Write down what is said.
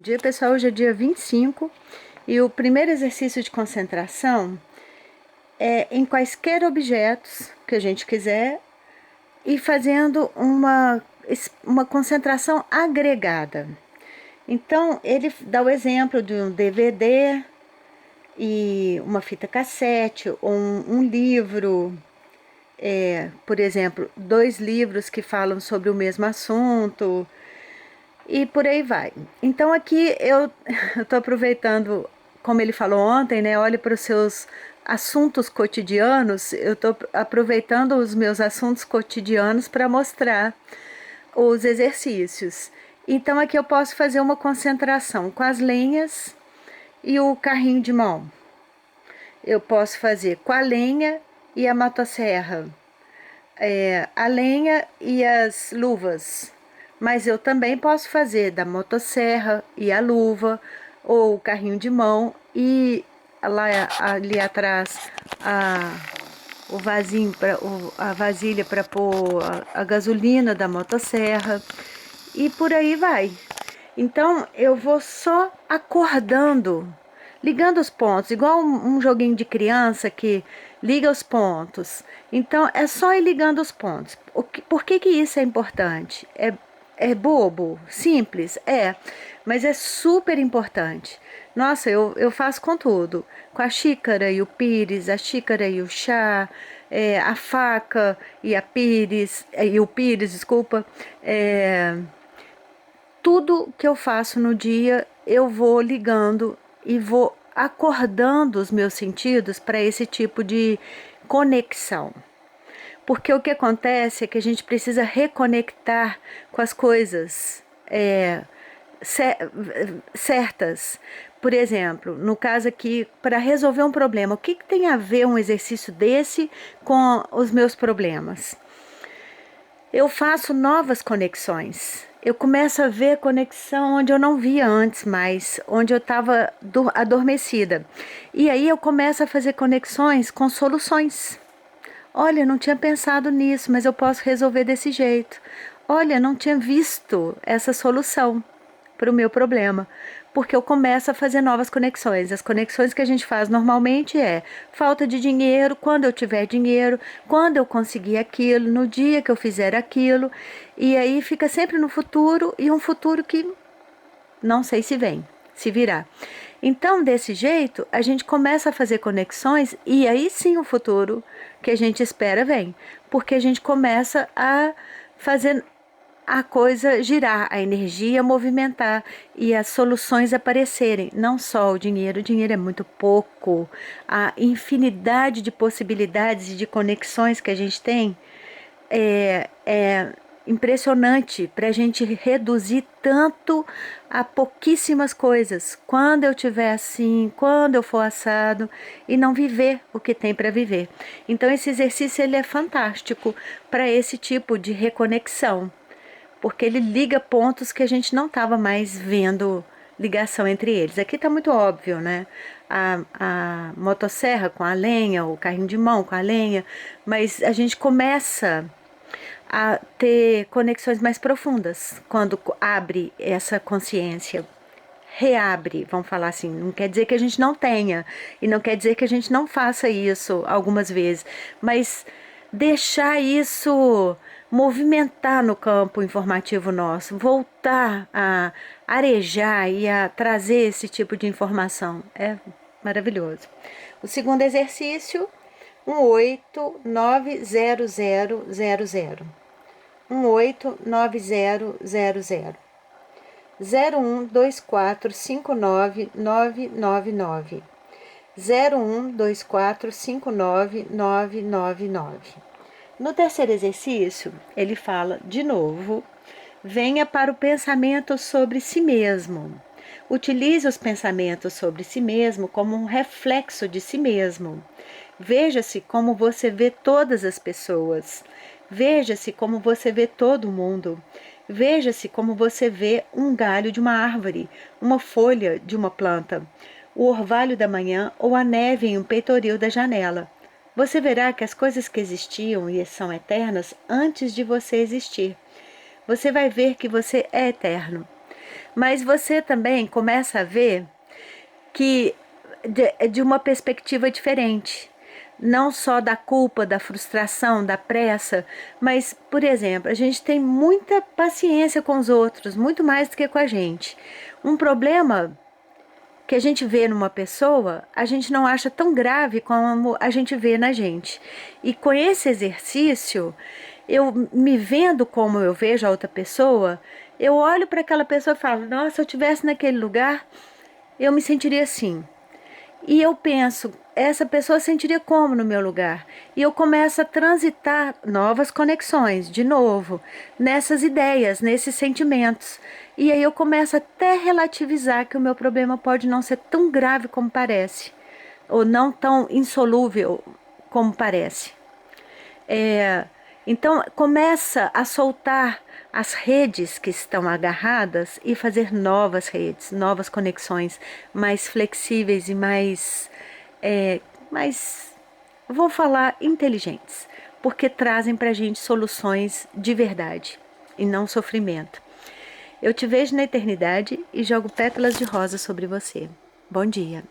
Dia pessoal, hoje é dia 25 e o primeiro exercício de concentração é em quaisquer objetos que a gente quiser e fazendo uma concentração agregada. Então, ele dá o exemplo de um DVD e uma fita cassete ou um livro, por exemplo, 2 livros que falam sobre o mesmo assunto. E por aí vai. Então aqui eu estou aproveitando, como ele falou ontem, né? Olhe para os seus assuntos cotidianos. Eu estou aproveitando os meus assuntos cotidianos para mostrar os exercícios. Então aqui eu posso fazer uma concentração com as lenhas e o carrinho de mão. Eu posso fazer com a lenha e a motosserra, a lenha e as luvas. Mas eu também posso fazer da motosserra e a luva, ou o carrinho de mão e lá ali atrás o vasinho a vasilha para pôr a gasolina da motosserra e por aí vai. Então eu vou só acordando, ligando os pontos, igual um joguinho de criança que liga os pontos. Então é só ir ligando os pontos. Por que isso é importante? É bobo, simples, mas é super importante. Nossa, eu faço com tudo, com a xícara e o pires, a xícara e o chá, a faca e a pires, e o pires, desculpa, tudo que eu faço no dia eu vou ligando e vou acordando os meus sentidos para esse tipo de conexão. Porque o que acontece é que a gente precisa reconectar com as coisas certas. Por exemplo, no caso aqui, para resolver um problema, o que tem a ver um exercício desse com os meus problemas? Eu faço novas conexões. Eu começo a ver conexão onde eu não via antes mais, onde eu estava adormecida. E aí eu começo a fazer conexões com soluções. Olha, não tinha pensado nisso, mas eu posso resolver desse jeito. Olha, não tinha visto essa solução para o meu problema, porque eu começo a fazer novas conexões. As conexões que a gente faz normalmente é falta de dinheiro, quando eu tiver dinheiro, quando eu conseguir aquilo, no dia que eu fizer aquilo, e aí fica sempre no futuro e um futuro que não sei se vem, se virá. Então, desse jeito, a gente começa a fazer conexões e aí sim o futuro que a gente espera vem, porque a gente começa a fazer a coisa girar, a energia movimentar e as soluções aparecerem. Não só o dinheiro é muito pouco, a infinidade de possibilidades e de conexões que a gente tem é impressionante para a gente reduzir tanto a pouquíssimas coisas. Quando eu tiver assim, quando eu for assado e não viver o que tem para viver. Então esse exercício ele é fantástico para esse tipo de reconexão, porque ele liga pontos que a gente não estava mais vendo ligação entre eles. Aqui está muito óbvio, né? A motosserra com a lenha, o carrinho de mão com a lenha, mas a gente começa a ter conexões mais profundas quando abre essa consciência. Reabre, vamos falar assim, não quer dizer que a gente não tenha e não quer dizer que a gente não faça isso algumas vezes, mas deixar isso movimentar no campo informativo nosso, voltar a arejar e a trazer esse tipo de informação, é maravilhoso. O segundo exercício, 189000. 189000 0124599999 0124599999. No terceiro exercício, ele fala de novo: venha para o pensamento sobre si mesmo. Utilize os pensamentos sobre si mesmo como um reflexo de si mesmo. Veja-se como você vê todas as pessoas. Veja-se como você vê todo mundo. Veja-se como você vê um galho de uma árvore, uma folha de uma planta, o orvalho da manhã ou a neve em um peitoril da janela. Você verá que as coisas que existiam e são eternas antes de você existir. Você vai ver que você é eterno. Mas você também começa a ver que de uma perspectiva diferente. Não só da culpa, da frustração, da pressa, mas, por exemplo, a gente tem muita paciência com os outros, muito mais do que com a gente. Um problema que a gente vê numa pessoa, a gente não acha tão grave como a gente vê na gente. E com esse exercício, eu me vendo como eu vejo a outra pessoa, eu olho para aquela pessoa e falo: nossa, se eu estivesse naquele lugar, eu me sentiria assim. E eu penso, essa pessoa sentiria como no meu lugar? E eu começo a transitar novas conexões, de novo, nessas ideias, nesses sentimentos. E aí eu começo até a relativizar que o meu problema pode não ser tão grave como parece, ou não tão insolúvel como parece. Então começa a soltar as redes que estão agarradas e fazer novas redes, novas conexões mais flexíveis e mais, vou falar, inteligentes, porque trazem para a gente soluções de verdade e não sofrimento. Eu te vejo na eternidade e jogo pétalas de rosa sobre você. Bom dia.